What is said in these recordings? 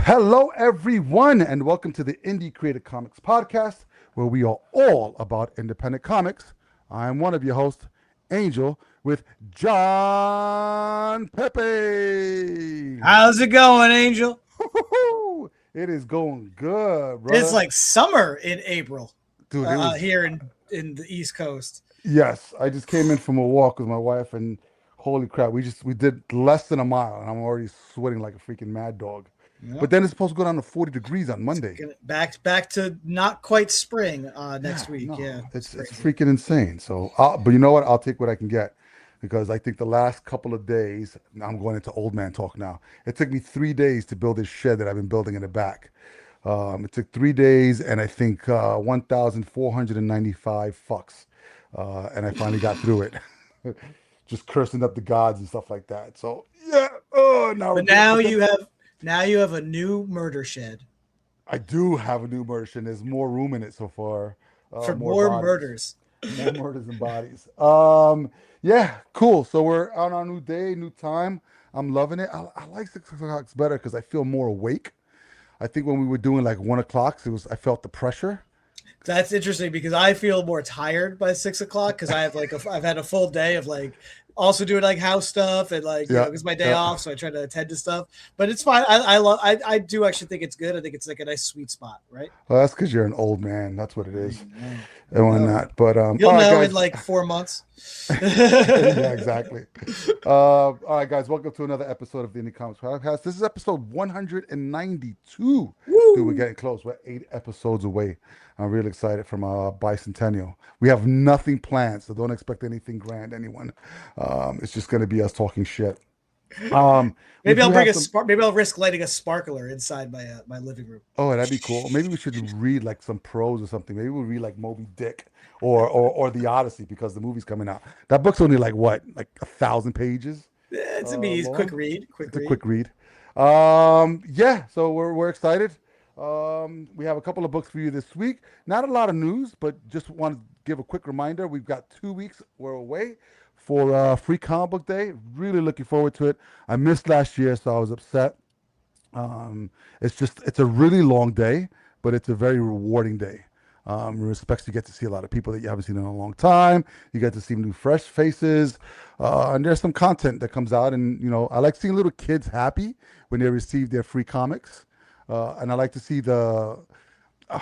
Hello, everyone, and welcome to the Indie Creative Comics Podcast, where we are all about independent comics. I'm one of your hosts, Angel, with John Pepe. How's it going, Angel? It is going good, It's brother. like summer in April Dude, it was, here in the East Coast. yes, I just came in from a walk with my wife, and holy crap, we did less than a mile, and I'm already sweating like a freaking mad dog. But Yep. then it's supposed to go down to 40 degrees on Monday. Back to not quite spring Yeah, next week. no, Yeah, it's it's crazy. freaking insane. So, but you know what? I'll take what I can get because I think the last couple of days, I'm going into old man talk now. It took me 3 days to build this shed that I've been building in the back. It took 3 days and I think 1,495 fucks, and I finally got through it. Just cursing up the gods and stuff like that. So yeah, oh, now we're But good. But then now you have a new murder shed I do have a new version. There's more room in it so far, for more more bodies. murders. More murders and bodies. Yeah, cool. So we're on our new day, new time. I'm loving it. I like 6 o'clock better because I feel more awake. I think when we were doing like 1 o'clock, I felt the pressure. That's interesting because I feel more tired by 6 o'clock because I've had a full day of like also doing like house stuff and like Yeah, it's my day yeah. off, so I try to attend to stuff. But it's fine. I do actually think it's good. I think it's like a nice sweet spot, right? Well, that's because you're an old man. That's what it is, I and know. whatnot. But You'll all right, know in guys. like 4 months. Yeah, exactly. All right, guys. Welcome to another episode of the Indie Comics Podcast. This is episode 192. Dude, we're Woo! getting close. We're 8 episodes away. I'm really excited from bicentennial. We have nothing planned, so don't expect anything grand, anyone. It's just going to be us talking shit. We Maybe do I'll bring have a some. spark. Maybe I'll risk lighting a sparkler inside my living room. Oh, that'd be cool. Maybe we should read like some prose or something. Maybe we'll read like Moby Dick or the Odyssey because the movie's coming out. That book's only like what, like 1,000 pages It's a be quick long. read. It's Quick a read. quick read. Yeah, so we're excited. We have a couple of books for you this week. Not a lot of news, but just want to give a quick reminder. We've got 2 weeks. We're away for Free Comic Book Day. Really looking forward to it. I missed last year, so I was upset. It's a really long day, but it's a very rewarding day. In respects, you get to see a lot of people that you haven't seen in a long time. You get to see new, fresh faces, and there's some content that comes out. And I like seeing little kids happy when they receive their free comics, and I like to see what am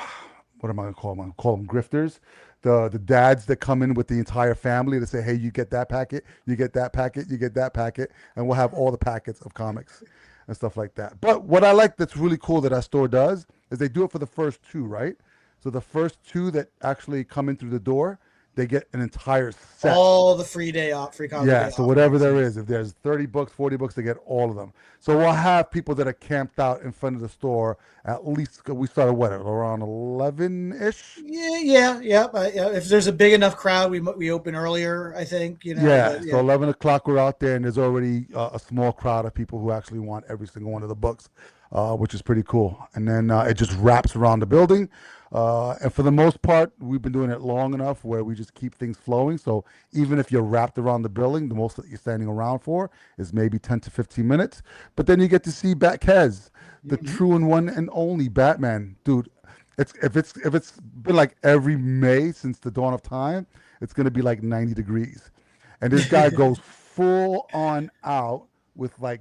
I gonna call them? I'm gonna call them grifters. The dads that come in with the entire family to say, hey, you get that packet, you get that packet, you get that packet, and we'll have all the packets of comics and stuff like that. But what I like that's really cool that our store does is they do it for the first two, right? So the first two that actually come in through the door, they get an entire set. All the free day off, free comic book Yeah, day so whatever offerings. there is, if there's 30 books, 40 books, they get all of them. So we'll have people that are camped out in front of the store at least, we started what, around 11-ish? Yeah. If there's a big enough crowd, we open earlier. I think Yeah, but so yeah. 11 o'clock we're out there, and there's already a small crowd of people who actually want every single one of the books, which is pretty cool. And then it just wraps around the building. And for the most part, we've been doing it long enough where we just keep things flowing. So even if you're wrapped around the building, the most that you're standing around for is maybe 10 to 15 minutes. But then you get to see Batcaz, the Mhm. true and one and only Batman. Dude, if it's been like every May since the dawn of time, it's gonna be like 90 degrees. And this guy goes full on out with like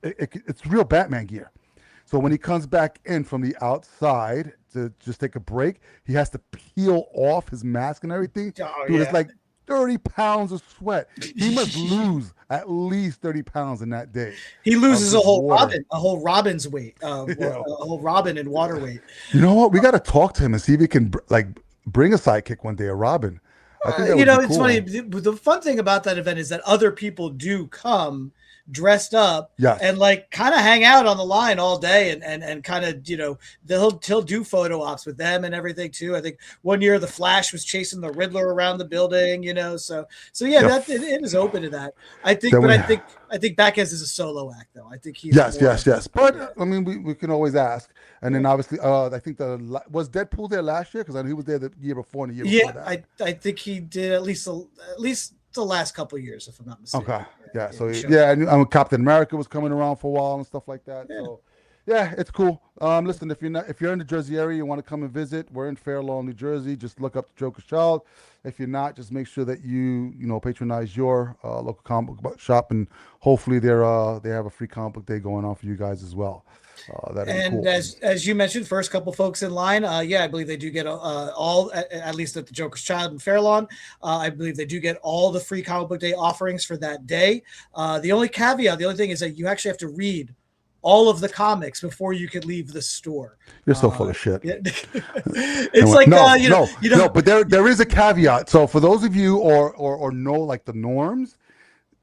it's real Batman gear. So when he comes back in from the outside to just take a break, he has to peel off his mask and everything. Oh Dude, it's yeah. like 30 pounds of sweat. He must lose at least 30 pounds in that day He of loses just water. A whole robin's weight, Yeah. a whole robin in water weight. You know what? We got to talk to him and see if he can like bring a sidekick one day, a Robin. I think that would be It's funny. cool. The fun thing about that event is that other people do come dressed up and Yes. like kind of hang out on the line all day and kind of he'll do photo ops with them and everything too. I think one year the Flash was chasing the Riddler around the building, so yeah, Yep. it is open to that. I think, Then but we I think Backes is a solo act though. I think he's Yes, more yes, of yes. But yeah. I mean, we can always ask. And then obviously, I think was Deadpool there last year because I know he was there the year before and the year before Yeah, that. I think he did at least the last couple of years, if I'm not Okay, mistaken. yeah. Yeah, So he showed up. yeah, and Captain America was coming around for a while and stuff like that. Yeah. So Yeah, it's cool. Listen, if you're in the Jersey area, you want to come and visit, we're in Fair Lawn, New Jersey. Just look up the Joker's Child. If you're not, just make sure that you patronize your local comic book shop, and hopefully they have a free comic book day going on for you guys as well. That'd be And cool. as you mentioned, first couple folks in line, yeah, I believe they do get all at least at the Joker's Child and Fairlawn. I believe they do get all the free comic book day offerings for that day. The only caveat, the only thing is that you actually have to read all of the comics before you could leave the store. You're so full of shit. Yeah. It's like no, you know, but there is a caveat. So for those of you or know like the norms,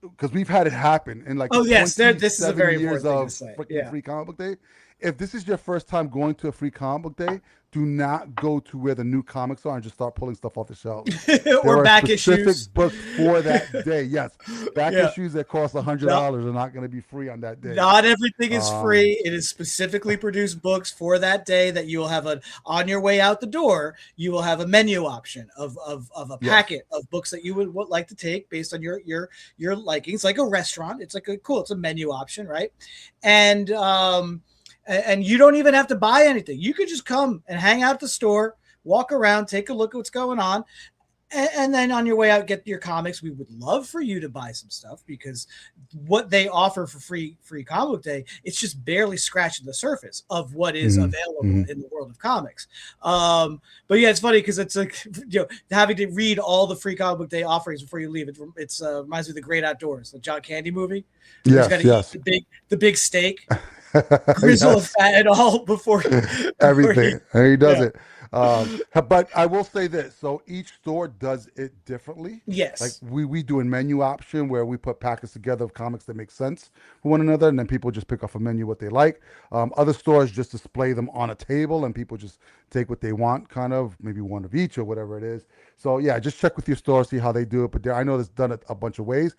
because we've had it happen in like oh yes, this is a 27 very years important thing to of say. freaking Yeah. free comic book day. If this is your first time going to a free comic book day, do not go to where the new comics are and just start pulling stuff off the shelves. There Or are back specific issues. books for that day. Yes, back Yeah. issues that cost No, $100 are not going to be free on that day. not everything is Um, free. It is specifically produced books for that day that you will have on your way out the door. You will have a menu option of a yes, packet of books that you would like to take based on your likings, like a restaurant. It's like it's a menu option, right? And and you don't even have to buy anything. You could just come and hang out at the store, walk around, take a look at what's going on, and then on your way out, get your comics. We would love for you to buy some stuff because what they offer for free comic book day, it's just barely scratching the surface of what is mhm, available mhm. in the world of comics. But yeah, it's funny because it's like having to read all the free comic book day offerings before you leave. It's reminds me of The Great Outdoors, the John Candy movie, where he's got Yes, to eat yes. the big steak, grizzle and Yes. fat and all before he Everything. And he does yeah. it. But I will say this. So each store does it differently. Like Yes. we do a menu option where we put packets together of comics that make sense for one another, and then people just pick off a menu what they like. Other stores just display them on a table, and people just take what they want, kind of maybe one of each or whatever it is. So yeah, just check with your store, see how they do it. But I know it's done it a bunch of ways.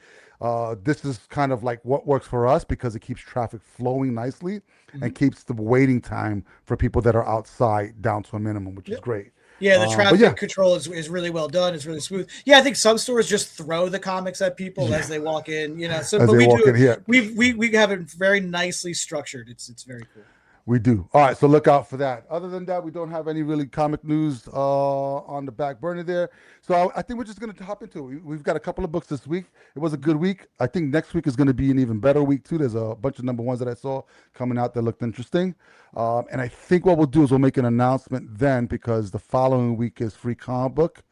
This is kind of like what works for us because it keeps traffic flowing nicely and Mhm. keeps the waiting time for people that are outside down to a minimum, which is great. Yeah, the But yeah, traffic control is really well done. It's really smooth. Yeah, I think some stores just throw the comics at people yeah, as they walk in, So, as but they we walk do in here, we have it very nicely structured. It's very cool. we do. All right, so look out for that. Other than that, we don't have any really comic news on the back burner there. So I think we're just going to hop into it. We've got a couple of books this week. It was a good week. I think next week is going to be an even better week too. There's a bunch of number ones that I saw coming out that looked interesting. And I think what we'll do is we'll make an announcement then because the following week is free comic book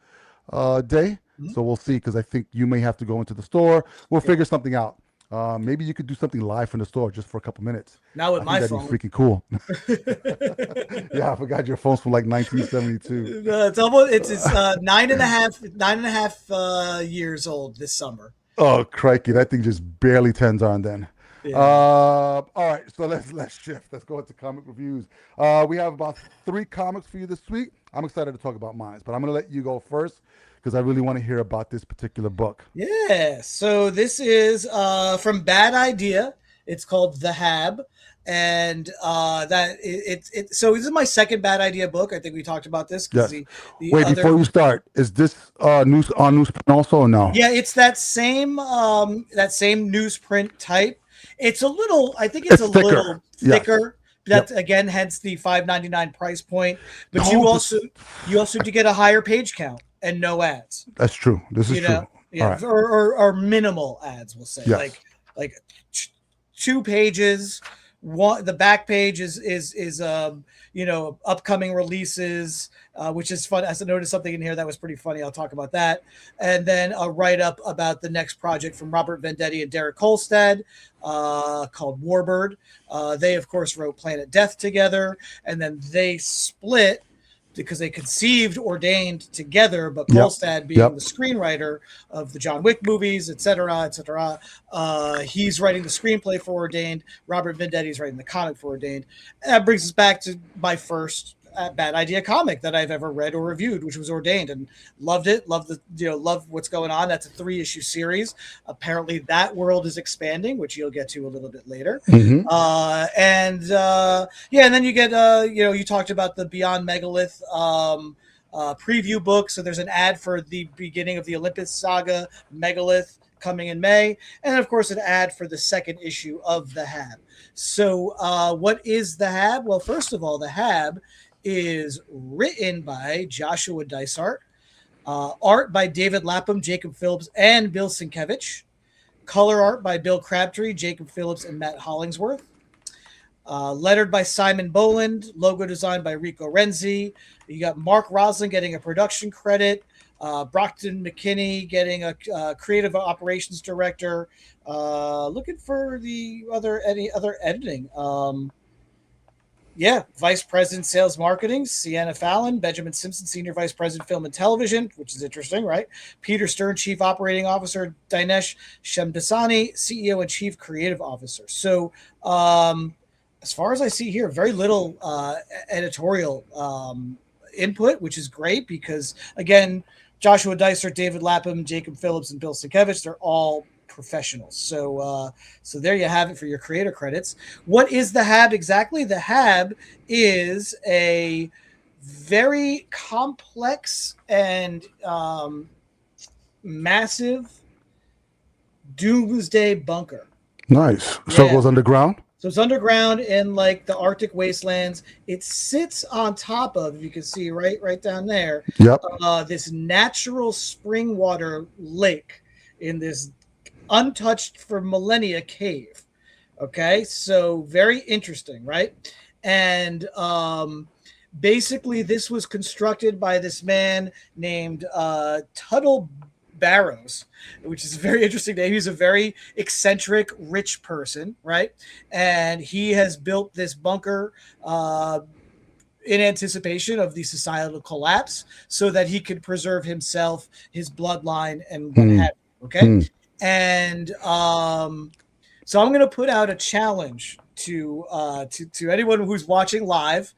day. Mhm. So we'll see because I think you may have to go into the store. We'll Yeah. figure something out. Maybe you could do something live from the store just for a couple minutes. Not with I think my that'd be phone. freaking cool. Yeah, I forgot your phone's from like 1972. It's almost it's 9.5 years old this summer. Oh, crikey, that thing just barely turns on then. Yeah. All right, so let's shift. Let's go into comic reviews. We have about 3 comics for you this week. I'm excited to talk about mine, but I'm gonna let you go first because I really want to hear about this particular book. Yeah. So this is from Bad Idea. It's called The Hab. And so this is my second Bad Idea book. I think we talked about this because Yes. the Wait, other before you start, is this news on newsprint also or no? yeah, it's that same newsprint type. It's a little, I think it's It's a thicker. little Yes. thicker. Yep. That's again, hence the $5.99 price point. But No, you also do get a higher page count and no ads. that's true. This is You true. know, All yeah, right. or minimal ads. We'll say Yes. like 2 pages. One the back page is upcoming releases, which is fun. I noticed something in here that was pretty funny. I'll talk about that, and then a write up about the next project from Robert Venditti and Derek Kolstad, called Warbird. They of course wrote Planet Death together, and then they split because they conceived Ordained together, but Yep. Kolstad being Yep. the screenwriter of the John Wick movies, et cetera, he's writing the screenplay for Ordained. Robert Vendetti's writing the comic for Ordained. And that brings us back to my first Bad Idea comic that I've ever read or reviewed, which was Ordained, and loved it. Love what's going on. That's a 3-issue series. Apparently, that world is expanding, which you'll get to a little bit later. Mhm. And then you get you talked about the Beyond Megalith preview book. So there's an ad for the beginning of the Olympus saga Megalith coming in May, and of course an ad for the second issue of the Hab. So what is the Hab? Well, first of all, the Hab is written by Joshua Dysart, art by David Lapham, Jacob Phillips, and Bill Sienkiewicz, color art by Bill Crabtree, Jacob Phillips, and Matt Hollingsworth. Lettered by Simon Boland, logo designed by Rico Renzi. You got Mark Roslin getting a production credit, Brockton McKinney getting a creative operations director. Looking for any other editing. Vice President Sales Marketing, Sienna Fallon, Benjamin Simpson, Senior Vice President Film and Television, which is interesting, right? Peter Stern, Chief Operating Officer, Dinesh Shamdasani, CEO and Chief Creative Officer. So, as far as I see here, very little editorial input, which is great because, again, Joshua Dysart, David Lapham, Jacob Phillips, and Bill Sienkiewicz, they're all professionals. So there you have it for your creator credits. What is the Hab exactly? The Hab is a very complex and massive doomsday bunker. Nice. So it goes underground? So it's underground in like the Arctic wastelands. It sits on top of, you can see right down there, this natural spring water lake in this untouched for millennia cave. Okay, so very interesting, right? And basically this was constructed by this man named Tuttle Barrows, which is a very interesting name. He's a very eccentric, rich person, right? And he has built this bunker in anticipation of the societal collapse so that he could preserve himself, his bloodline, and what have you, okay? And so I'm going to put out a challenge to anyone who's watching live,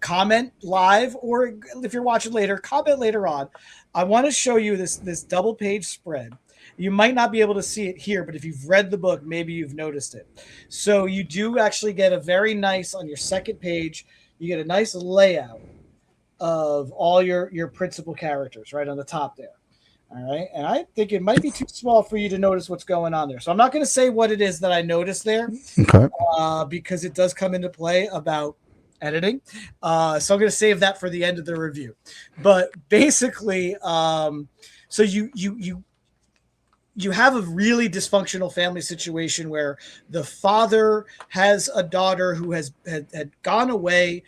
comment live, or if you're watching later, comment later on. I want to show you this double page spread. You might not be able to see it here, but if you've read the book, maybe you've noticed it. So you do actually get a very nice, on your second page, you get a nice layout of all your principal characters right on the top there. All right. And I think it might be too small for you to notice what's going on there. So I'm not going to say what it is that I noticed there, because it does come into play about editing. So I'm going to save that for the end of the review. But basically, so you have a really dysfunctional family situation where the father has a daughter who had gone away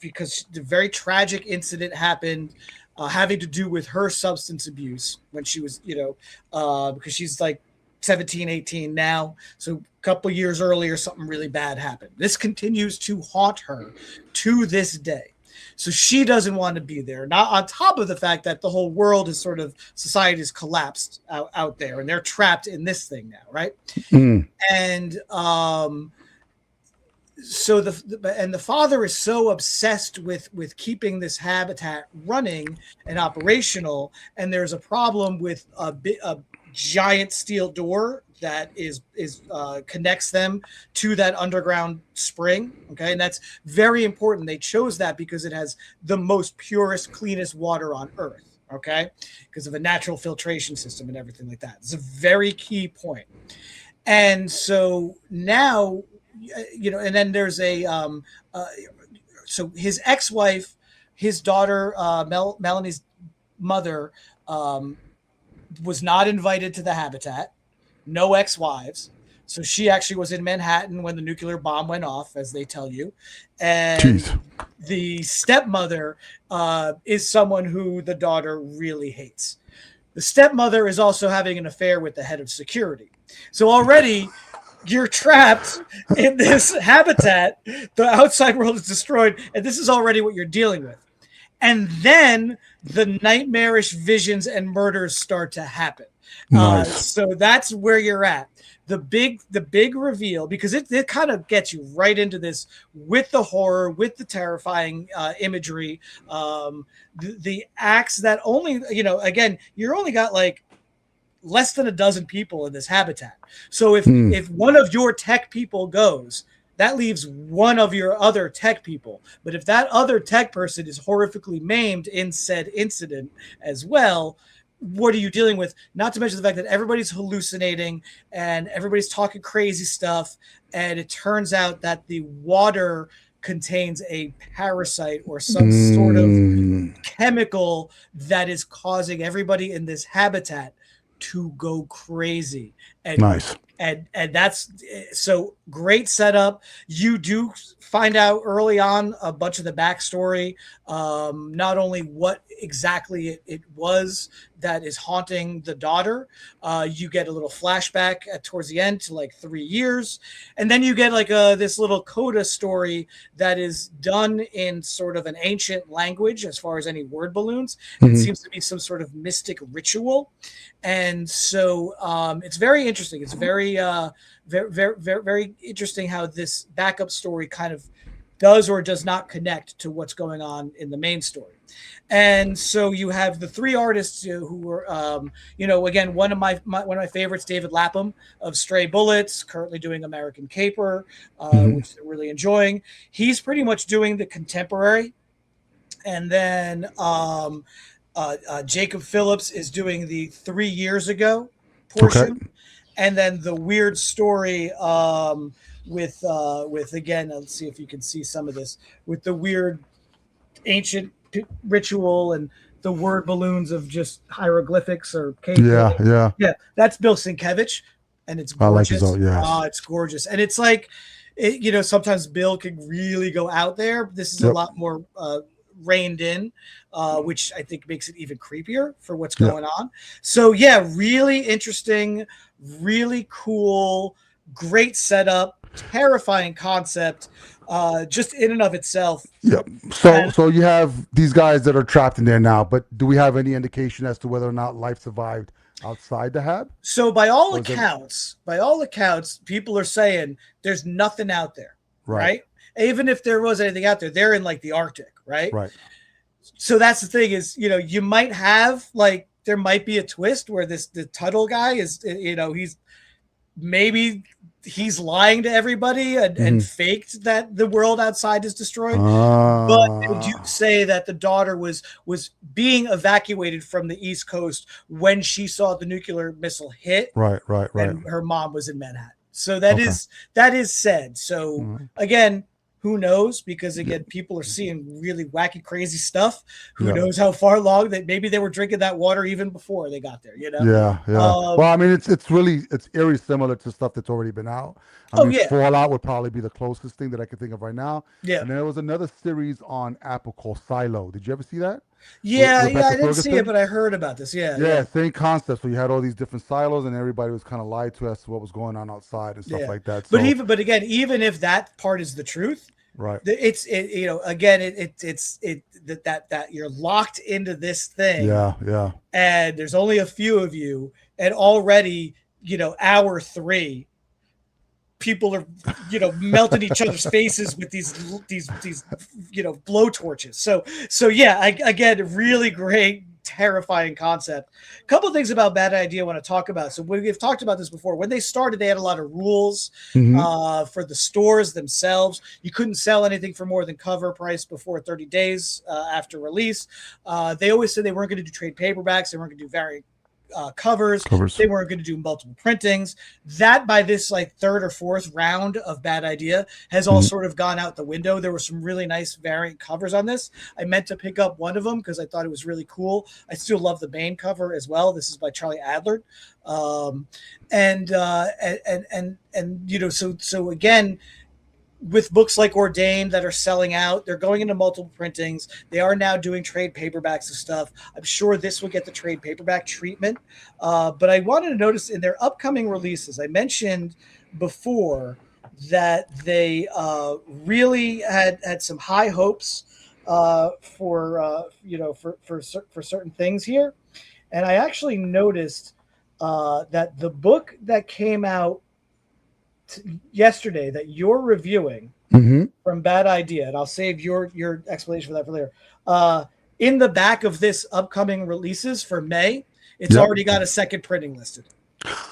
because the very tragic incident happened, having to do with her substance abuse when she was, because she's like 17, 18 now. So a couple years earlier, something really bad happened. This continues to haunt her to this day. So she doesn't want to be there. Not on top of the fact that the whole world is sort of, society has collapsed out there and they're trapped in this thing now, right? And so the father is so obsessed with keeping this habitat running and operational, and there's a problem with a giant steel door that connects them to that underground spring. Okay, and that's very important. They chose that because it has the most purest, cleanest water on Earth. Okay, because of a natural filtration system and everything like that. It's a very key point. And so now, and then there's so his ex-wife, his daughter, Melanie's mother, was not invited to the habitat. No ex-wives. So she actually was in Manhattan when the nuclear bomb went off, as they tell you. And the stepmother is someone who the daughter really hates. The stepmother is also having an affair with the head of security. So already you're trapped in this habitat. The outside world is destroyed, and this is already what you're dealing with. And then the nightmarish visions and murders start to happen. Nice. So that's where you're at. The big reveal, because it kind of gets you right into this with the horror, with the terrifying imagery, the acts that only, again, you're only got like less than a dozen people in this habitat. So if one of your tech people goes, that leaves one of your other tech people. But if that other tech person is horrifically maimed in said incident as well, what are you dealing with? Not to mention the fact that everybody's hallucinating and everybody's talking crazy stuff. And it turns out that the water contains a parasite or some sort of chemical that is causing everybody in this habitat to go crazy. And Nice. and that's so great setup. You do find out early on a bunch of the backstory, not only what exactly it was that is haunting the daughter. You get a little flashback towards the end to like 3 years, and then you get like this little coda story that is done in sort of an ancient language as far as any word balloons. It seems to be some sort of mystic ritual, and so it's very interesting. It's very very interesting how this backup story kind of does or does not connect to what's going on in the main story. And so you have the 3 artists who were, again, one of my favorites, David Lapham of Stray Bullets, currently doing American Caper, which they're really enjoying. He's pretty much doing the contemporary, and then Jacob Phillips is doing the 3 years ago portion. Okay. And then the weird story with again, let's see if you can see some of this, with the weird ancient ritual and the word balloons of just hieroglyphics or cave Yeah. That's Bill Sienkiewicz, and it's gorgeous. I like his own, yes. It's gorgeous, and it's like sometimes Bill can really go out there. This is a lot more reined in, which I think makes it even creepier for what's going on. So yeah, really interesting, really cool, great setup, terrifying concept, just in and of itself. Yep. So you have these guys that are trapped in there now, but do we have any indication as to whether or not life survived outside the hab? So by all accounts, people are saying there's nothing out there, right? Even if there was anything out there, they're in like the Arctic, right? Right. So that's the thing is, you might have like, there might be a twist where the Tuttle guy is, he's lying to everybody and faked that the world outside is destroyed. But they do say that the daughter was being evacuated from the East Coast when she saw the nuclear missile hit. Right. And her mom was in Manhattan. So that is said. So again, who knows? Because again, people are seeing really wacky, crazy stuff. Who knows how far along that maybe they were drinking that water even before they got there, Yeah. Well, I mean, it's eerie similar to stuff that's already been out. I mean, Fallout would probably be the closest thing that I could think of right now. Yeah. And there was another series on Apple called Silo. Did you ever see that? Yeah, I didn't see it, but I heard about this. Yeah. Same concept. So you had all these different silos, and everybody was kind of lied to as to what was going on outside and stuff like that. So, but again, even if that part is the truth, right? It's that you're locked into this thing. Yeah. And there's only a few of you, and already, hour 3. People are, melting each other's faces with these blow torches. So yeah, again, really great, terrifying concept. A couple of things about Bad Idea I want to talk about. So we've talked about this before. When they started, they had a lot of rules for the stores themselves. You couldn't sell anything for more than cover price before 30 days after release. They always said they weren't going to do trade paperbacks. They weren't going to do variant covers. They weren't going to do multiple printings. That by this like 3rd or 4th round of Bad Idea has all sort of gone out the window. There were some really nice variant covers on this. I meant to pick up one of them because I thought it was really cool. I still love the Bane cover as well. This is by Charlie Adler. So again, with books like Ordained that are selling out, they're going into multiple printings. They are now doing trade paperbacks and stuff. I'm sure this will get the trade paperback treatment. But I wanted to notice in their upcoming releases, I mentioned before that they really had some high hopes for certain things here. And I actually noticed that the book that came out yesterday that you're reviewing from Bad Idea, and I'll save your explanation for that for later. In the back of this upcoming releases for May, it's already got a second printing listed.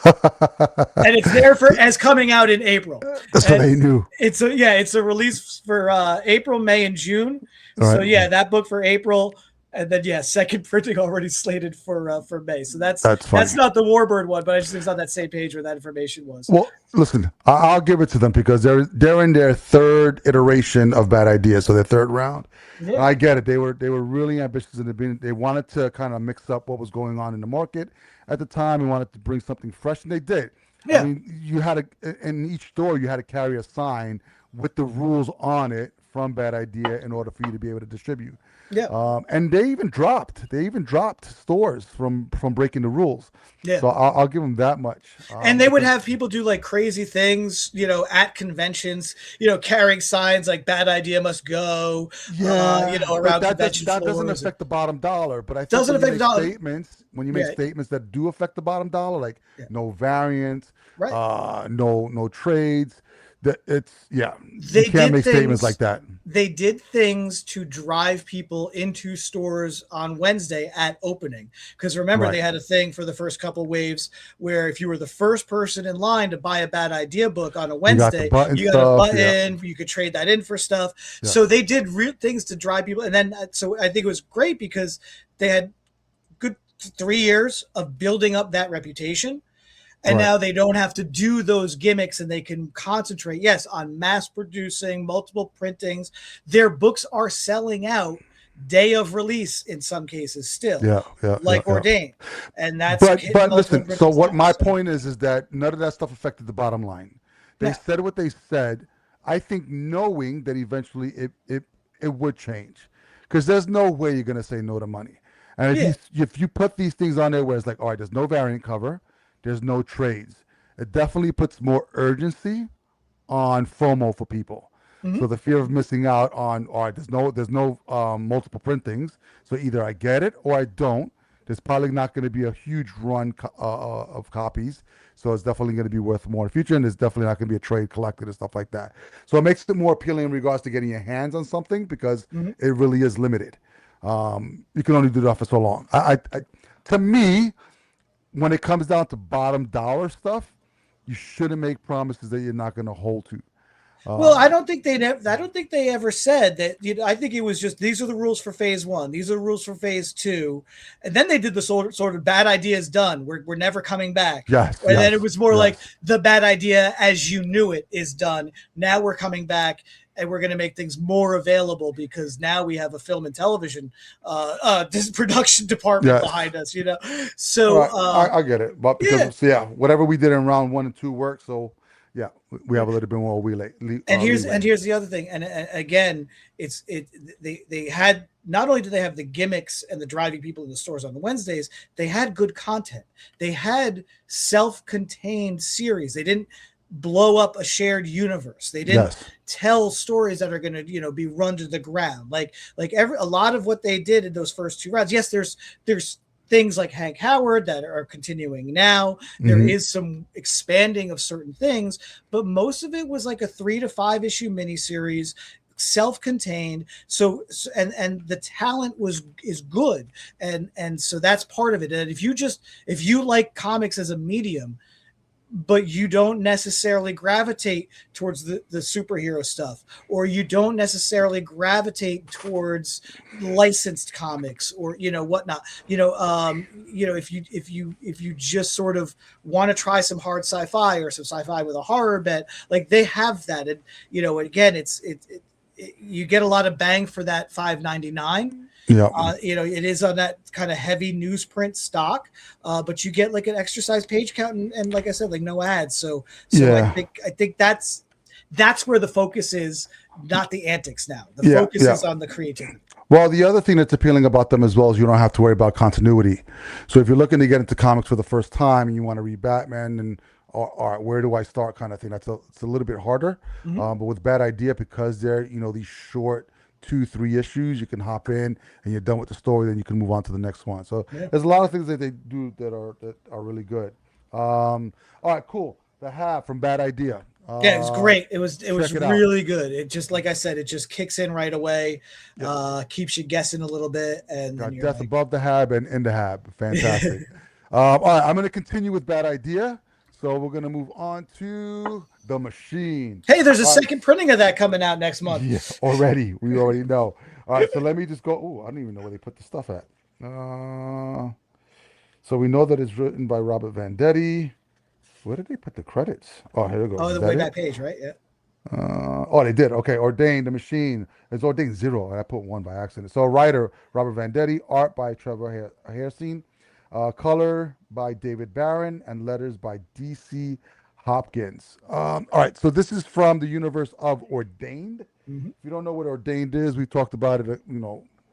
And it's there as coming out in April. That's what I knew. It's a release for April, May, and June. Right. So yeah, that book for April, And then yeah, second printing already slated for May. So That's that's funny. not the Warbird one, but I just think it's on that same page where that information was. Well, listen, I'll give it to them because they're in their third iteration of Bad Ideas, so their third round. And Yeah. I get it. They were really ambitious in the beginning. They wanted to kind of mix up what was going on in the market at the time and wanted to bring something fresh, and they did. I Yeah. mean, you had to in each store you had to carry a sign with the rules on it from Bad Idea in order for you to be able to distribute. Yeah. And they even dropped stores from breaking the rules. Yeah. So I'll give them that much. And they would Because have people do like crazy things, at conventions, carrying signs like "Bad idea must go," yeah, but around convention that doesn't floors. affect the bottom dollar. But I think Doesn't when you affect the make dollar. statements, Yeah. that do affect the bottom dollar, like Yeah. no variants, Right. no trades, that it's you They can't did make statements like things. that. They did things to drive people into stores on Wednesday at opening. Because remember, Right. they had a thing for the first couple waves where if you were the first person in line to buy a Bad Idea book on a You got the Wednesday, button you got a stuff. Yeah. button. You could trade that in for stuff. Yeah. So they did real things to drive people. And then, so I think it was great because they had good 3 years of building up that reputation. And Right. now they don't have to do those gimmicks and they can concentrate, yes, on mass producing multiple printings. Their books are selling out day of release in some cases still, Yeah. Yeah. like Yeah. Ordained. And that's But hitting but multiple listen. So printings what now. my So, point is that none of that stuff affected the bottom line. They yeah. said what they said. I think knowing that eventually it would change, because there's no way you're gonna say no to money. And Yeah. if you put these things on there where it's like, all right, there's no variant cover, there's no trades, it definitely puts more urgency on FOMO for people. Mhm. So the fear of missing out on, all right, there's no multiple printings. So either I get it or I don't. There's probably not going to be a huge run of copies. So it's definitely going to be worth more in the future. And there's definitely not going to be a trade collected and stuff like that. So it makes it more appealing in regards to getting your hands on something because Mhm. it really is limited. You can only do that for so long. To me, when it comes down to bottom dollar stuff, you shouldn't make promises that you're not going to hold to. Well, I don't think I don't think they ever said that. I think it was just these are the rules for phase one. These are the rules for phase two, and then they did the sort of bad idea is done. We're never coming back. Yes, And then yes, it was more yes. like the bad idea as you knew it is done. Now we're coming back and we're going to make things more available because now we have a film and television this production department Yes. behind us. All So right, I get it, but because yeah. so whatever we did in round 1 and 2 worked. So yeah, we have a little bit more And leeway. here's the other thing, and again, they had not only did they have the gimmicks and the driving people in the stores on the Wednesdays, they had good content. They had self-contained series. They didn't blow up a shared universe. They didn't Yes. tell stories that are going to be run to the ground. Like a lot of what they did in those first two rounds. Yes, there's things like Hank Howard that are continuing now. There Mhm. is some expanding of certain things, but most of it was like a 3 to 5 issue miniseries, self-contained. So and the talent is good, and so that's part of it. And if you like comics as a medium, but you don't necessarily gravitate towards the superhero stuff, or you don't necessarily gravitate towards licensed comics or whatnot, if you just sort of want to try some hard sci-fi or some sci-fi with a horror bent, like they have that. And again, you get a lot of bang for that $5.99. Yeah. It is on that kind of heavy newsprint stock, but you get like an extra size page count and like I said, like no ads. So Yeah. I think that's where the focus is, not the antics now. The Yeah, focus yeah. is on the creativity. Well, the other thing that's appealing about them as well is you don't have to worry about continuity. So if you're looking to get into comics for the first time and you want to read Batman and all right, where do I start kind of thing, it's a little bit harder. Mhm. But with Bad Idea, because they're these short 2-3 issues, you can hop in and you're done with the story, then you can move on to the next one. So Yeah. there's a lot of things that they do that are really good. All right, cool. The Hat from Bad Idea. Yeah, it was great. It was check it out. really good. It just, like I said, it just kicks in right away, keeps you guessing a little bit, and Got then you're Death like, Above the Hab and in the Hab. Fantastic. All right, I'm going to continue with Bad Idea. So we're gonna move on to the machine. Hey, there's a All right. second printing of that coming out next month. Yeah, already. We already know. All right, so let me just go. Oh, I don't even know where they put the stuff at. So we know that it's written by Robert Vendetti. Where did they put the credits? Oh, here we go. Oh, Is the that way it? back page, right? Yeah. Oh, they did. Okay, Ordained, the machine. It's Ordained zero. I put one by accident. So writer, Robert Vendetti. Art by Trevor Hairsine. Color by David Barron. And letters by D.C. Hopkins. All right, so this is from the universe of Ordained. Mm-hmm. If you don't know what Ordained is, we talked about it,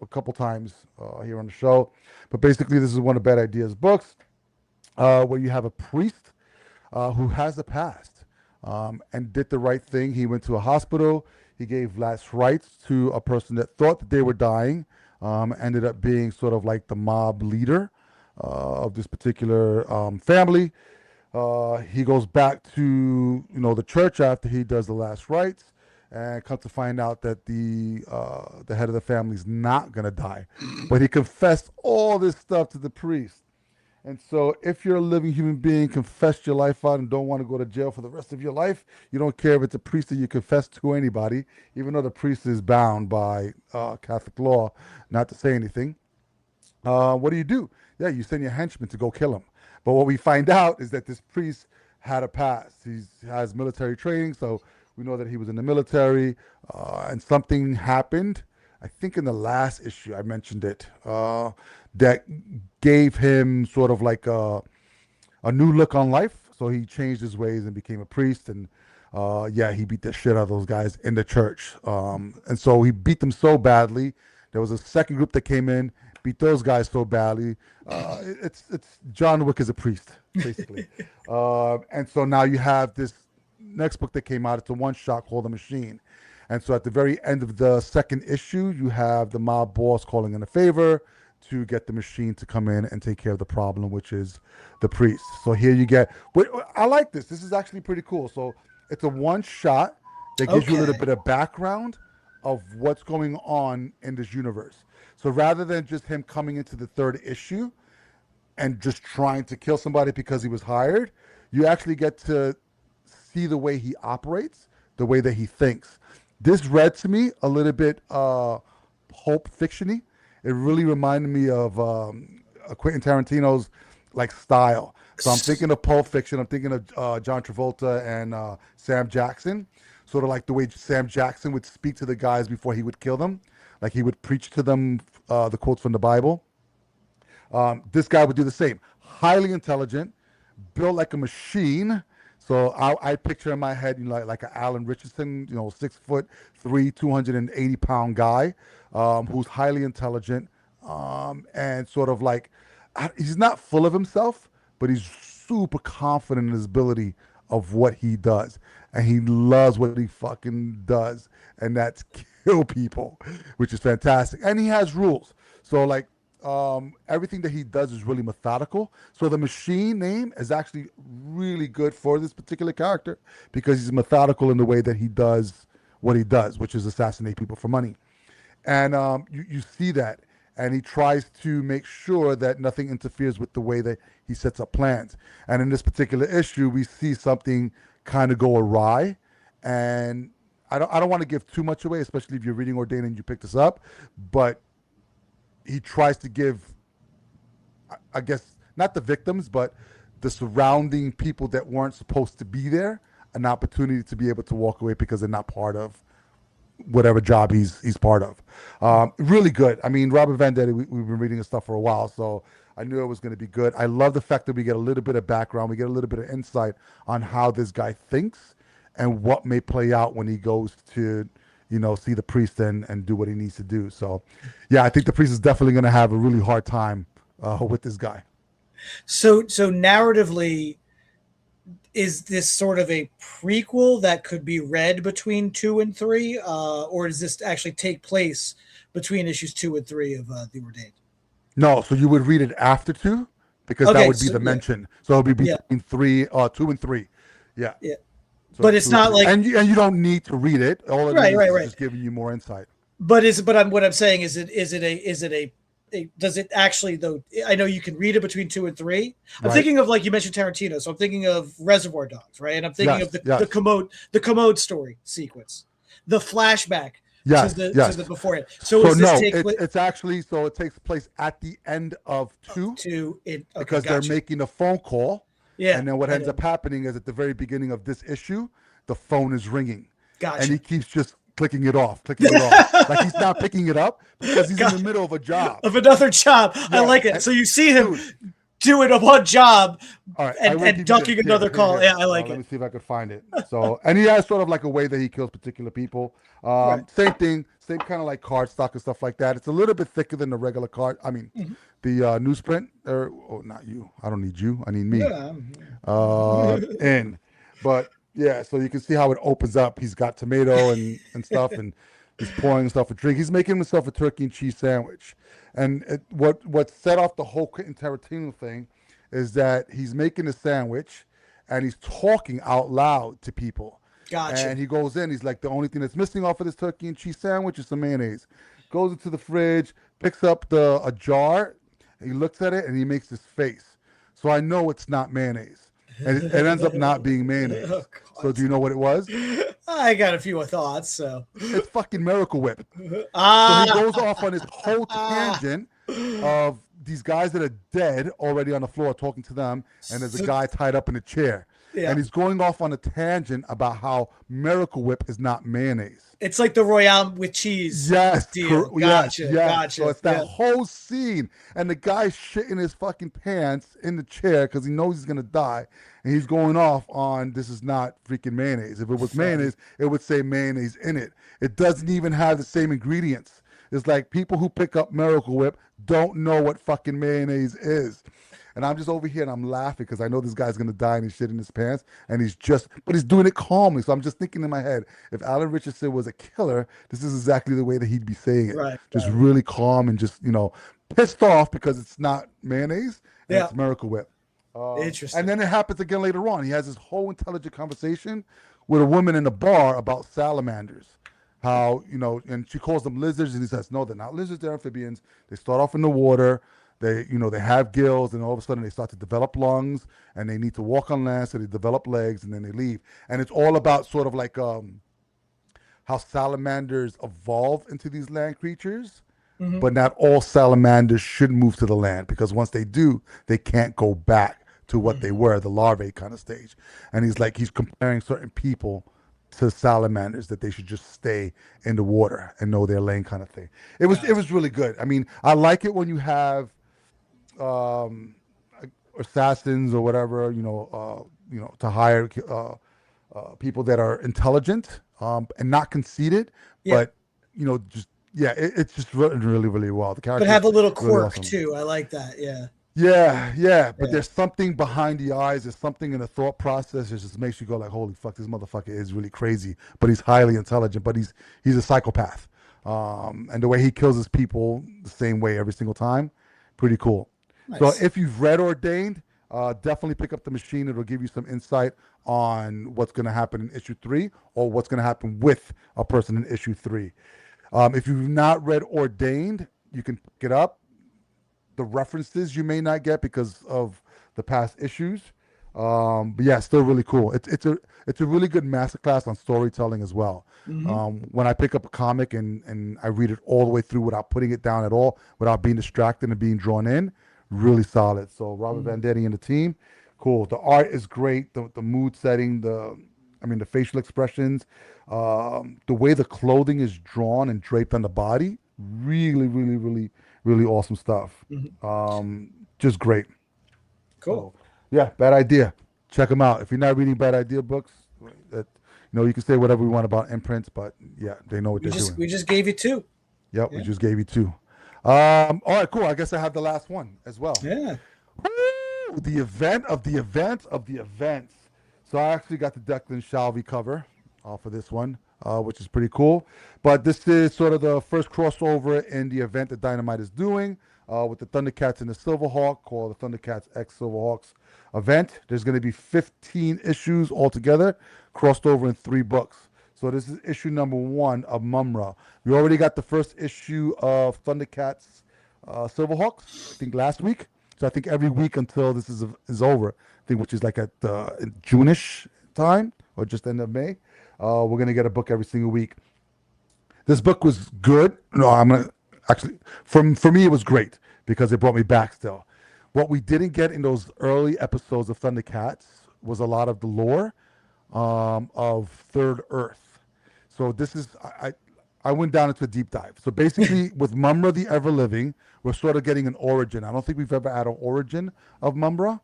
a couple times here on the show. But basically, this is one of Bad Ideas books where you have a priest who has a past and did the right thing. He went to a hospital. He gave last rites to a person that thought that they were dying. Ended up being sort of like the mob leader of this particular family. He goes back to the church after he does the last rites, and comes to find out that the head of the family is not gonna die, but he confessed all this stuff to the priest. And so, if you're a living human being, confess your life out and don't want to go to jail for the rest of your life, you don't care if it's a priest that you confess to anybody, even though the priest is bound by Catholic law not to say anything. What do? Yeah, you send your henchman to go kill him. But what we find out is that this priest had a past. He has military training, so we know that he was in the military, and something happened. I think in the last issue I mentioned it, that gave him sort of like a new look on life. So he changed his ways and became a priest. And yeah, he beat the shit out of those guys in the church. And so he beat them so badly. There was a second group that came in, beat those guys so badly. It's John Wick is a priest, basically. And so now you have this next book that came out. It's a one shot called The Machine. And so at the very end of the second issue, you have the mob boss calling in a favor to get the machine to come in and take care of the problem, which is the priest. So here you get, I like this. This is actually pretty cool. So it's a one shot that gives you a little bit of background of what's going on in this universe. So rather than just him coming into the third issue and just trying to kill somebody because he was hired, you actually get to see the way he operates, the way that he thinks. This read to me a little bit Pulp Fiction-y. It really reminded me of Quentin Tarantino's like style. So I'm thinking of Pulp Fiction. I'm thinking of John Travolta and Sam Jackson. Sort of like the way Sam Jackson would speak to the guys before he would kill them. Like he would preach to them the quotes from the Bible. This guy would do the same. Highly intelligent, built like a machine. So I picture in my head, like an Alan Richardson, 6'3", 280-pound guy, who's highly intelligent, and sort of like, he's not full of himself, but he's super confident in his ability of what he does, and he loves what he fucking does, and that's kill people, which is fantastic. And he has rules. So like, everything that he does is really methodical. So the machine name is actually really good for this particular character because he's methodical in the way that he does what he does, which is assassinate people for money. And you see that, and he tries to make sure that nothing interferes with the way that he sets up plans. And in this particular issue, we see something kind of go awry, and I don't want to give too much away, especially if you're reading Ordained and you pick this up, but he tries to give, I guess, not the victims, but the surrounding people that weren't supposed to be there an opportunity to be able to walk away because they're not part of whatever job he's part of. Really good. I mean, Robert Vendetti, we've been reading his stuff for a while, so I knew it was going to be good. I love the fact that we get a little bit of background, we get a little bit of insight on how this guy thinks and what may play out when he goes to see the priest and do what he needs to do. So, yeah, I think the priest is definitely going to have a really hard time with this guy. So narratively, is this sort of a prequel that could be read between 2 and 3, or does this actually take place between issues 2 and 3 of The Ordained? No, so you would read it after 2 because that would be the mention. So it'll be between 2 and 3. Yeah. Yeah. So but it's not like, and you don't need to read it. All it is right. just giving you more insight. But what I'm saying is it a does it actually though? I know you can read it between 2 and 3. I'm Right. thinking of, like you mentioned, Tarantino, so I'm thinking of Reservoir Dogs, right? And I'm thinking of Yes. Yes. the commode story sequence, the flashback Yes. to the Yes. beforehand. So So is this no, take it's actually, so it takes place at the end of 2 to it? Okay, because they're gotcha. making a phone call. Yeah, And then what and ends up happening is at the very beginning of this issue, the phone is ringing. And gotcha. he keeps just clicking it off, clicking it off. Like he's not picking it up because he's in the Gotcha. middle of a job. Of another job. I Yeah. like it. So you see him Dude, doing a one job all right, I will and give you ducking this. another call. Yeah, I like Let me it. see if I could find it. So, and he has sort of like a way that he kills particular people. Right. Same thing, same kind of like cardstock and stuff like that. It's a little bit thicker than the regular card. I mean, Mhm. the newsprint. Or oh, not you. I don't need you. I need me. Yeah. In, but yeah. So you can see how it opens up. He's got tomato and stuff, and he's pouring himself a drink. He's making himself a turkey and cheese sandwich. And what set off the whole Quentin Tarantino thing is that he's making a sandwich and he's talking out loud to people. Gotcha. And he goes in, he's like, the only thing that's missing off of this turkey and cheese sandwich is some mayonnaise. Goes into the fridge, picks up a jar, he looks at it, and he makes this face. So I know it's not mayonnaise. And it ends up not being mayonnaise. Oh, So do you know what it was? I got a few thoughts. So It's fucking Miracle Whip. So he ah, goes off on his whole tangent of these guys that are dead already on the floor talking to them, and there's a guy tied up in a chair. yeah. And he's going off on a tangent about how Miracle Whip is not mayonnaise. It's like the Royale with cheese. Yes, Deal. yes, Gotcha. yes. Gotcha. So it's that Yeah. whole scene, and the guy's shitting his fucking pants in the chair because he knows he's gonna die, and he's going off on this is not freaking mayonnaise. If it was mayonnaise, it would say mayonnaise in it. It doesn't even have the same ingredients. It's like people who pick up Miracle Whip don't know what fucking mayonnaise is. And I'm just over here and I'm laughing because I know this guy's gonna die and he's shitting his pants, and but he's doing it calmly. So I'm just thinking in my head, if Alan Richardson was a killer, this is exactly the way that he'd be saying it. Right. Just right. really calm and just, pissed off because it's not mayonnaise and Yeah. it's Miracle Whip. Interesting. And then it happens again later on. He has this whole intelligent conversation with a woman in a bar about salamanders. How, and she calls them lizards, and he says, no, they're not lizards, they're amphibians. They start off in the water. They have gills, and all of a sudden they start to develop lungs, and they need to walk on land, so they develop legs, and then they leave. And it's all about sort of like how salamanders evolve into these land creatures, but not all salamanders should move to the land, because once they do, they can't go back to what they were, the larvae kind of stage. And he's comparing certain people to salamanders, that they should just stay in the water and know their lane, kind of thing. It was really good. I mean, I like it when you have assassins or whatever, to hire people that are intelligent and not conceited, Yeah. but it's just really, really, really well. The character, But have a little really quirk awesome. too. I like that. Yeah. Yeah, but Yeah. there's something behind the eyes. There's something in the thought process that just makes you go like, "Holy fuck, this motherfucker is really crazy." But he's highly intelligent. But he's a psychopath, and the way he kills his people the same way every single time, pretty cool. Nice. So if you've read Ordained, definitely pick up the machine. It'll give you some insight on what's going to happen in issue 3, or what's going to happen with a person in issue 3. If you've not read Ordained, you can pick it up. The references you may not get because of the past issues, but yeah, still really cool. It's a really good masterclass on storytelling as well. When I pick up a comic and I read it all the way through without putting it down at all, without being distracted and being drawn in, really solid. So Robert Venditti and the team, cool. The art is great. The mood setting, the facial expressions, the way the clothing is drawn and draped on the body, really, really, really, really awesome stuff. Just great. Cool. So, yeah, Bad Idea. Check them out. If you're not reading Bad Idea books, you can say whatever we want about imprints, but yeah, they know what they're doing. We just gave you 2. Yep, we just gave you 2. All right, cool. I guess I have the last one as well. Yeah. Woo! The event of the event of the events. So I actually got the Declan Shalvey cover for this one, which is pretty cool. But this is sort of the first crossover in the event that Dynamite is doing with the Thundercats and the Silverhawk, called the Thundercats X Silverhawks event. There's going to be 15 issues altogether, crossed over in 3 books. So this is issue number 1 of Mumra. We already got the first issue of Thundercats Silverhawks, I think last week. So I think every week until this is over, I think, which is like at June-ish time or just end of May, we're gonna get a book every single week. This book was good. No, I'm gonna actually for me it was great because it brought me back still. What we didn't get in those early episodes of Thundercats was a lot of the lore of Third Earth. So this is I went down into a deep dive. So basically, with Mumra the Ever Living, we're sort of getting an origin. I don't think we've ever had an origin of Mumra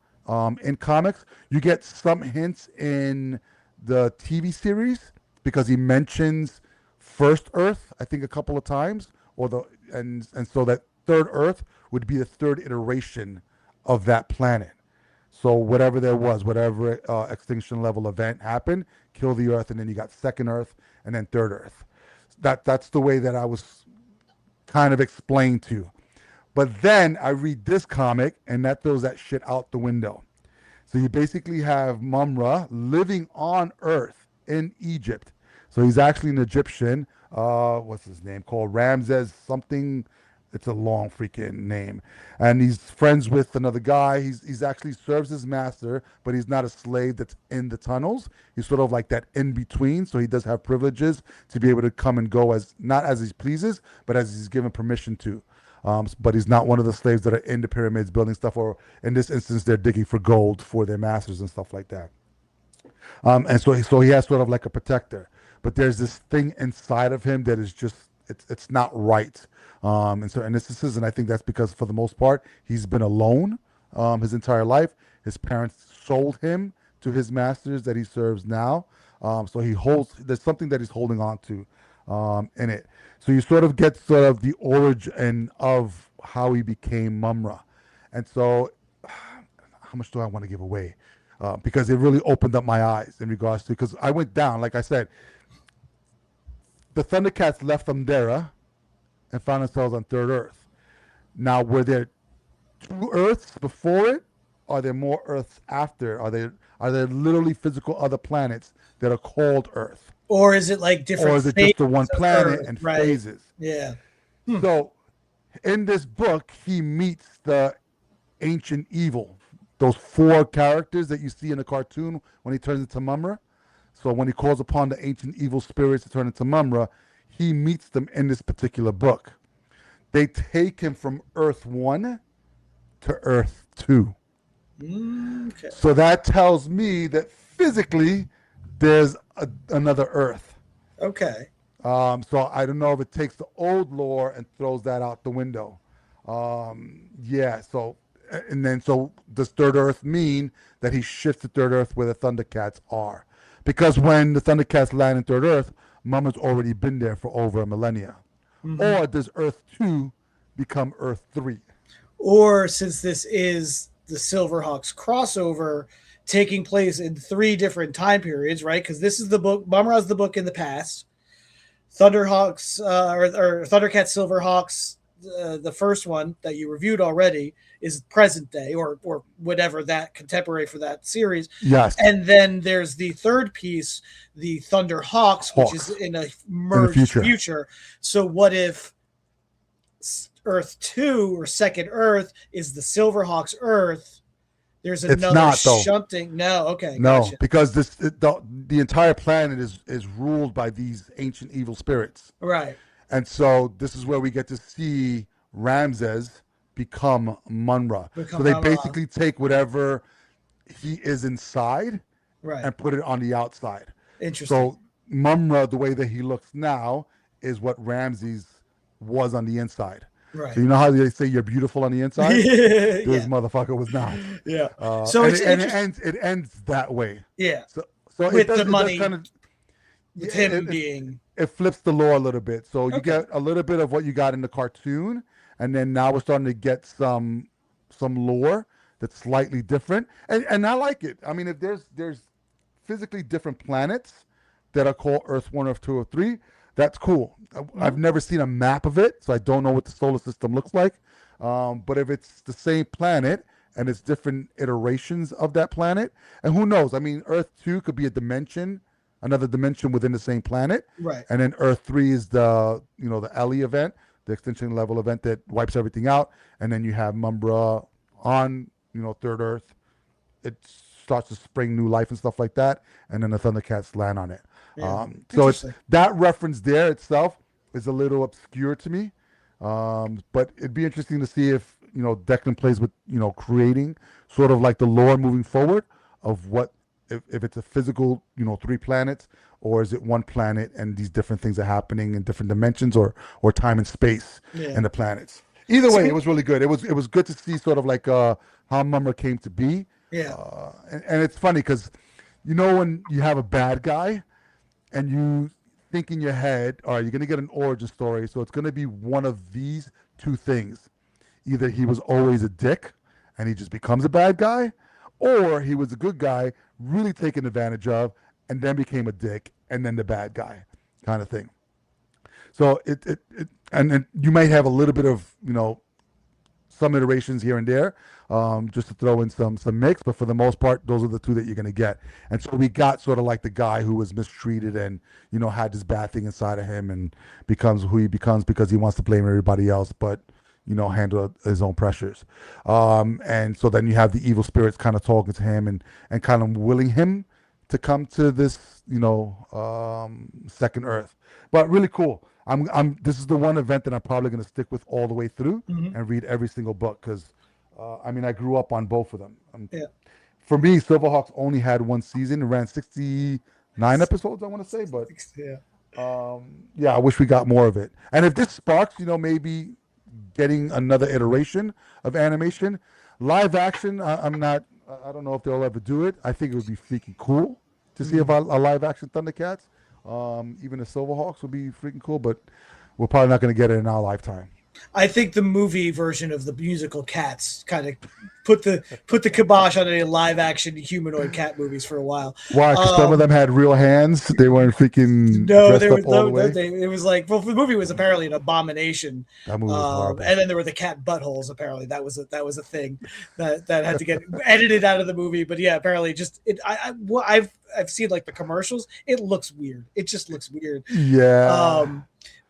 in comics. You get some hints in the TV series because he mentions First Earth, I think, a couple of times, or and so that Third Earth would be the third iteration of that planet. So whatever there was, whatever extinction level event happened, kill the Earth, and then you got Second Earth, and then Third Earth. That's the way that I was kind of explained to. But then I read this comic, and that throws that shit out the window. So you basically have Mumra living on Earth in Egypt. So he's actually an Egyptian. What's his name? Called Ramses something. It's a long freaking name. And he's friends with another guy. He's actually serves his master, but he's not a slave that's in the tunnels. He's sort of like that in between. So he does have privileges to be able to come and go as not as he pleases, but as he's given permission to. But he's not one of the slaves that are in the pyramids building stuff, or in this instance, they're digging for gold for their masters and stuff like that. And so he has sort of like a protector, but there's this thing inside of him that is just it's not right. And this is, and I think that's because for the most part he's been alone his entire life. His parents sold him to his masters that he serves now. So there's something that he's holding on to in it. So you sort of get sort of the origin of how he became Mumra. And so how much do I want to give away? Because it really opened up my eyes in regards to, because I went down, like I said, the Thundercats left Thundera and found themselves on Third Earth. Now, were there two Earths before it? Are there more Earths after? Are there literally physical other planets that are called Earth? Or is it like different? Or is it just the one planet Earth, and right? phases? Yeah. So, in this book, he meets the ancient evil. Those four characters that you see in the cartoon when he turns into Mumra. So when he calls upon the ancient evil spirits to turn into Mumra, he meets them in this particular book. They take him from Earth 1 to Earth 2. Okay. So that tells me that physically there's another Earth. Okay. So I don't know if it takes the old lore and throws that out the window. Yeah, so does Third Earth mean that he shifts to Third Earth where the Thundercats are? Because when the Thundercats land in Third Earth, Mama's already been there for over a millennia. Mm-hmm. Or does Earth 2 become Earth 3? Or since this is the Silverhawks crossover taking place in 3 different time periods, right? Because this is the book, Mumra's the book in the past. Thunderhawks or Thundercats Silverhawks, the first one that you reviewed already, is present day or whatever that contemporary for that series. Yes. And then there's the third piece, the Thunderhawks, which is in a merged future. So what if Earth 2 or Second Earth is the Silverhawks Earth? There's another shunting. No, okay. No, gotcha. Because the entire planet is ruled by these ancient evil spirits. Right. And so this is where we get to see Ramses become Mumra. So they basically take whatever he is inside, right, and put it on the outside. Interesting. So Mumra, the way that he looks now, is what Ramses was on the inside. Right. So you know how they say you're beautiful on the inside? This motherfucker was not. Yeah. So it ends that way. Yeah. So with the money, with him being. It flips the lore a little bit. So you get a little bit of what you got in the cartoon, and then now we're starting to get some lore that's slightly different. And I like it. I mean, if there's physically different planets that are called Earth 1, Earth 2, or 3, that's cool. I've never seen a map of it, so I don't know what the solar system looks like. But if it's the same planet and it's different iterations of that planet, and who knows? I mean, Earth 2 could be a dimension, another dimension within the same planet. Right. And then Earth 3 is the Ellie event. the extinction level event that wipes everything out, and then you have Mumbra on, Third Earth. It starts to spring new life and stuff like that, and then the Thundercats land on it. Yeah. So it's Interesting. that reference there itself is a little obscure to me, but it'd be interesting to see if Declan plays with creating sort of like the lore moving forward of what if it's a physical 3 planets, or is it one planet and these different things are happening in different dimensions or time and space Yeah. in the planets. Either So way, we- it was really good. It was good to see sort of like how Mumra came to be. Yeah. And it's funny because when you have a bad guy and you think in your head, all right, you're going to get an origin story, so it's going to be one of these two things. Either he was always a dick and he just becomes a bad guy, or he was a good guy, really taken advantage of, and then became a dick and then the bad guy kind of thing. So and you might have a little bit of some iterations here and there, just to throw in some mix, but for the most part, those are the two that you're going to get. And so we got sort of like the guy who was mistreated and had this bad thing inside of him and becomes who he becomes because he wants to blame everybody else, but handle his own pressures. And so then you have the evil spirits kind of talking to him and kind of willing him to come to this second Earth. But really cool. This is the one event that I'm probably going to stick with all the way through and read every single book because I grew up on both of them. Yeah. For me, Silverhawks only had one season. It ran 69 episodes, I want to say, but Yeah. I wish we got more of it. And if this sparks, maybe getting another iteration of animation, live action, I don't know if they'll ever do it. I think it would be freaking cool to see a live action Thundercats. Even the Silverhawks would be freaking cool, but we're probably not going to get it in our lifetime. I think the movie version of the musical Cats kind of put the kibosh on any live action humanoid cat movies for a while. Why? 'Cause some of them had real hands. They weren't freaking No, dressed up all the way. it was like, well, the movie was apparently an abomination. That movie was horrible. And then there were the cat buttholes. Apparently, that was a thing that had to get edited out of the movie. But yeah, apparently, just I've seen like the commercials. It looks weird. It just looks weird. Yeah.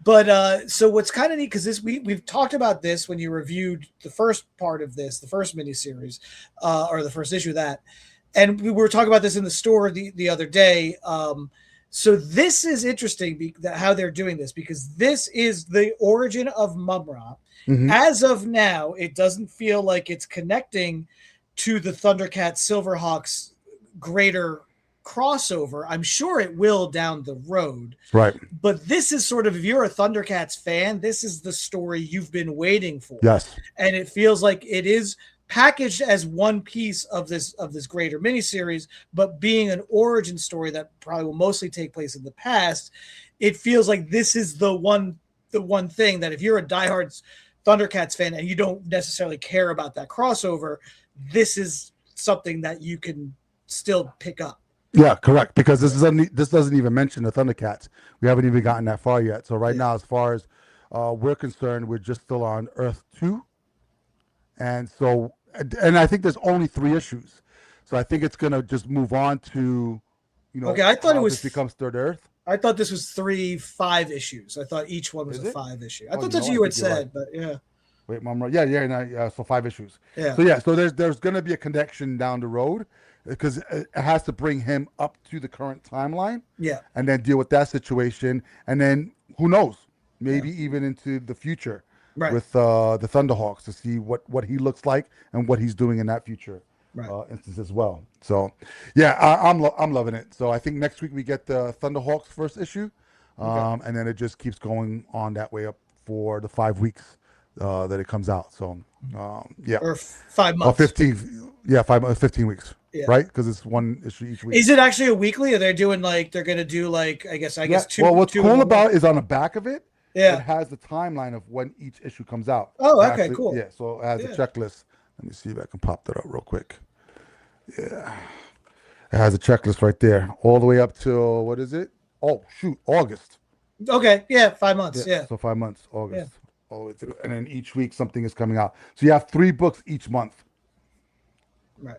But so what's kind of neat because we've talked about this when you reviewed the first part of this, the first miniseries, or the first issue of that, and we were talking about this in the store the other day. So this is interesting how they're doing this because this is the origin of Mumra. Mhm. As of now, it doesn't feel like it's connecting to the Thundercats Silverhawks greater crossover. I'm sure it will down the road. Right. But this is sort of, if you're a Thundercats fan, this is the story you've been waiting for. Yes. And it feels like it is packaged as one piece of this greater miniseries, but being an origin story that probably will mostly take place in the past, it feels like this is the one thing that if you're a diehard Thundercats fan and you don't necessarily care about that crossover, this is something that you can still pick up. Yeah, correct. Because this doesn't even mention the Thundercats. We haven't even gotten that far yet. So right now, as far as we're concerned, we're just still on Earth 2. And so, and I think there's only 3 issues. So I think it's gonna just move on to, Okay, I thought it was this becomes Third Earth. I thought this was 3 5 issues. I thought each one was Is a it? 5 issue. I Oh, thought you that's know, what you I had think you're said, right. but yeah. Wait, Mom, right? Yeah. So 5 issues. Yeah. So there's gonna be a connection down the road because it has to bring him up to the current timeline. Yeah. And then deal with that situation, and then who knows, maybe even into the future with the Thunderhawks to see what he looks like and what he's doing in that future instance as well. So yeah, I'm loving it. So I think next week we get the Thunderhawks first issue, and then it just keeps going on that way up for the 5 weeks that it comes out. So yeah, Or 5 months. or 15, 15 weeks. Yeah. Right, because it's one issue each week. Is it actually a weekly? Or they're doing they're gonna do like I guess two. Well, what's two cool about is on the back of it, Yeah. it has the timeline of when each issue comes out. Oh, It okay, actually- cool. Yeah, so it has a checklist. Let me see if I can pop that up real quick. Yeah, it has a checklist right there, all the way up till what is it? Oh shoot, August. Okay, yeah, 5 months. Yeah. So 5 months, August, all the way through, and then each week something is coming out. So you have 3 books each month. Right.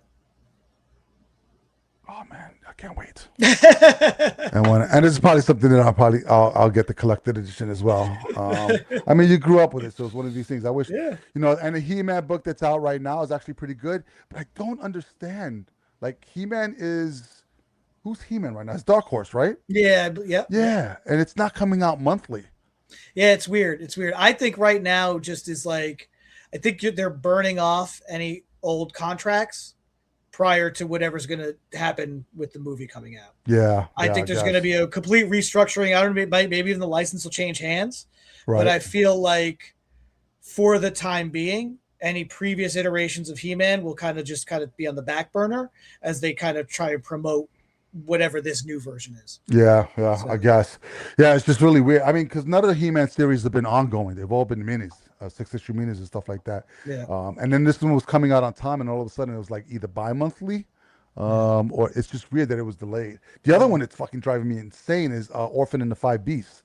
Oh man, I can't wait. And this is probably something that I'll get the collected edition as well. I mean, you grew up with it, so it's one of these things. I wish, Yeah. and the He-Man book that's out right now is actually pretty good, but I don't understand. Like He-Man is who's He-Man right now? It's Dark Horse, right? Yeah. Yep. Yeah, and it's not coming out monthly. Yeah, it's weird. It's weird. I think right now just is like, I think they're burning off any old contracts prior to whatever's going to happen with the movie coming out. Yeah, I think there's going to be a complete restructuring. I don't know, maybe even the license will change hands, right. But I feel like for the time being, any previous iterations of He-Man will kind of be on the back burner as they kind of try to promote whatever this new version is. Yeah, so. I guess. Yeah, it's just really weird. I mean, because none of the He-Man series have been ongoing. They've all been minis, 6-issue minis and stuff like that. Yeah. And then this one was coming out on time, and all of a sudden it was like either bi-monthly, or it's just weird that it was delayed. The other one that's fucking driving me insane is Orphan and the Five Beasts.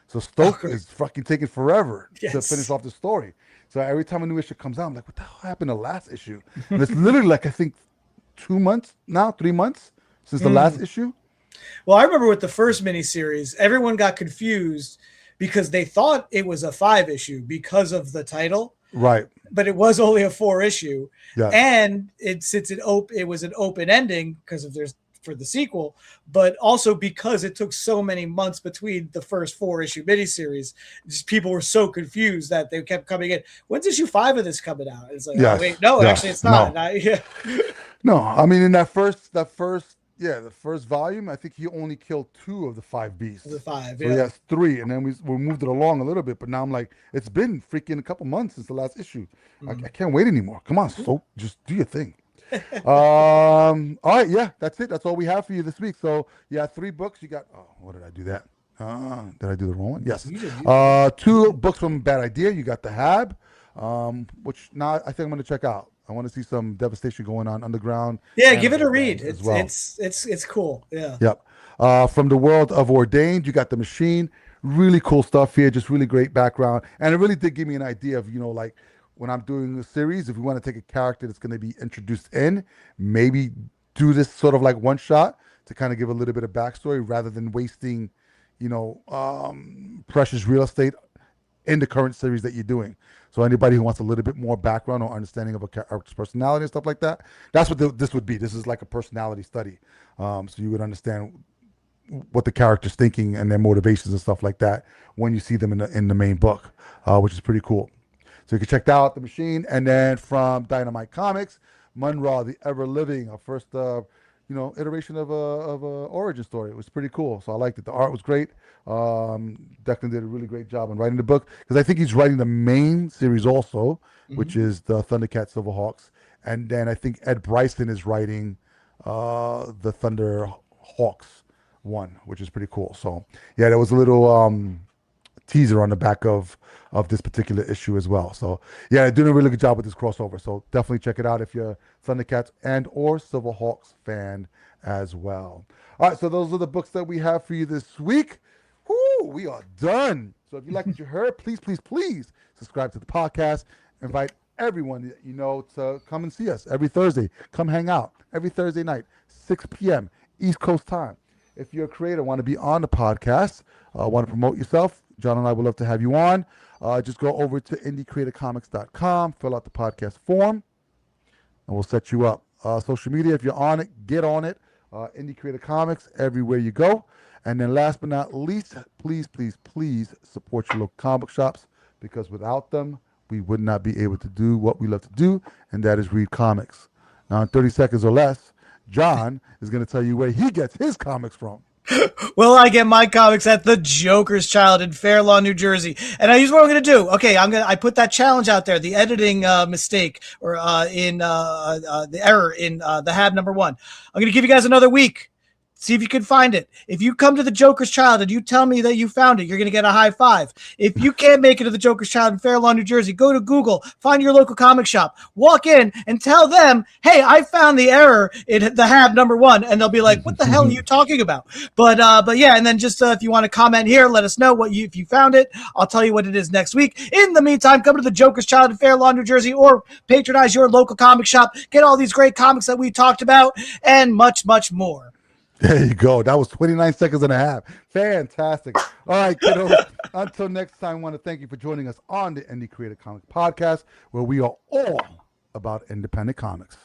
So Stoke is fucking taking forever to finish off the story. So every time a new issue comes out, I'm like, what the hell happened to last issue? And it's literally like, I think 3 months since the last issue. Well, I remember with the first miniseries, everyone got confused because they thought it was a 5-issue because of the title. Right. But it was only a 4-issue. Yeah. And it was an open ending because of for the sequel, but also because it took so many months between the first 4-issue miniseries, just people were so confused that they kept coming in. When's issue 5 of this coming out? It's like, oh, wait, no, actually it's not. No, I mean in the first volume, I think he only killed 2 of the 5 beasts. The 5, so he has 3, and then we moved it along a little bit. But now I'm like, it's been freaking a couple months since the last issue. I can't wait anymore. Come on, so just do your thing. All right, yeah, that's it. That's all we have for you this week. So you have 3 books. You got what did I do that? Did I do the wrong one? Yes. 2 books from Bad Idea. You got The Hab, which now I think I'm going to check out. I want to see some devastation going on underground. Yeah, give it a read. It's cool. Yeah. Yep. From the world of Ordained, you got The Machine. Really cool stuff here. Just really great background, and it really did give me an idea of like when I'm doing a series, if we want to take a character that's going to be introduced in, maybe do this sort of like one shot to kind of give a little bit of backstory rather than wasting, precious real estate in the current series that you're doing. So anybody who wants a little bit more background or understanding of a character's personality and stuff like that, that's what this would be. This is like a personality study. So you would understand what the character's thinking and their motivations and stuff like that when you see them in the main book, which is pretty cool. So you can check out The Machine. And then from Dynamite Comics, Mun-Ra, the Ever Living, our first iteration of a origin story. It was pretty cool. So I liked it. The art was great. Declan did a really great job on writing the book, because I think he's writing the main series also, which is the Thundercats Silverhawks. And then I think Ed Bryson is writing the Thunderhawks one, which is pretty cool. So yeah, there was a little teaser on the back of this particular issue as well. So yeah, they're doing a really good job with this crossover. So definitely check it out if you're a Thundercats and or Silverhawks fan as well. All right, so those are the books that we have for you this week. Woo, we are done. So if you like what you heard, please subscribe to the podcast. Invite everyone that you know to come and see us every Thursday. Come hang out every Thursday night, 6 p.m. East Coast time. If you're a creator, want to be on the podcast, want to promote yourself, John and I would love to have you on. Just go over to indiecreatorcomics.com, fill out the podcast form, and we'll set you up. Social media, if you're on it, get on it. Indie Creator Comics, everywhere you go. And then last but not least, please support your local comic shops, because without them, we would not be able to do what we love to do, and that is read comics. Now, in 30 seconds or less, John is going to tell you where he gets his comics from. Well, I get my comics at The Joker's Child in Fair Lawn, New Jersey. And here's what I'm going to do. Okay, I put that challenge out there, the editing mistake or in the error in the Hab #1. I'm going to give you guys another week See if you can find it. If you come to the Joker's Child and you tell me that you found it, you're going to get a high five. If you can't make it to the Joker's Child in Fair Lawn, New Jersey, go to Google, find your local comic shop, walk in and tell them, hey, I found the error in the Hab #1. And they'll be like, what the hell are you talking about? But yeah, and then just if you want to comment here, let us know if you found it. I'll tell you what it is next week. In the meantime, come to the Joker's Child in Fair Lawn, New Jersey, or patronize your local comic shop. Get all these great comics that we talked about and much, much more. There you go. That was 29 seconds and a half. Fantastic. All right, kiddos. Until next time, I want to thank you for joining us on the Indie Creative Comics Podcast, where we are all about independent comics.